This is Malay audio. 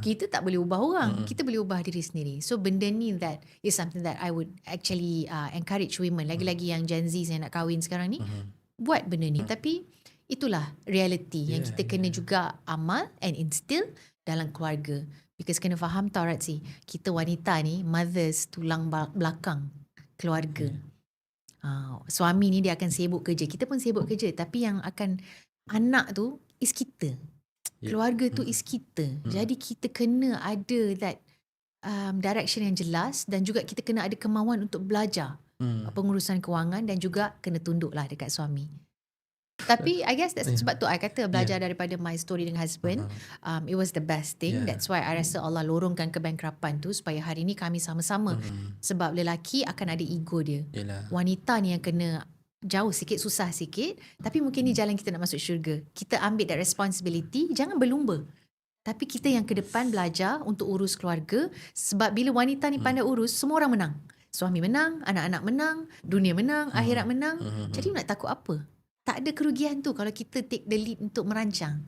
Kita tak boleh ubah orang, kita boleh ubah diri sendiri. So benda ni that is something that I would actually encourage women, lagi-lagi yang Gen Z yang nak kahwin sekarang ni, buat benda ni. Tapi itulah reality yang kita kena juga amal and instill dalam keluarga. Because kena faham tau Ratzi, kita wanita ni mothers, tulang belakang keluarga. Suami ni dia akan sibuk kerja, kita pun sibuk kerja, tapi yang akan anak tu is kita. Keluarga tu is kita. Jadi kita kena ada that direction yang jelas, dan juga kita kena ada kemauan untuk belajar pengurusan kewangan, dan juga kena tunduklah dekat suami. Tapi I guess that's sebab tu I kata belajar daripada my story dengan husband, it was the best thing. That's why I rasa Allah lorongkan kebankrapan tu supaya hari ni kami sama-sama. Sebab lelaki akan ada ego dia. Wanita ni yang kena jauh sikit, susah sikit, tapi mungkin ni jalan kita nak masuk syurga. Kita ambil that responsibility, jangan berlumba. Tapi kita yang ke depan belajar untuk urus keluarga. Sebab bila wanita ni pandai urus, semua orang menang. Suami menang, anak-anak menang, dunia menang, akhirat menang. Jadi nak takut apa? Tak ada kerugian tu kalau kita take the lead untuk merancang.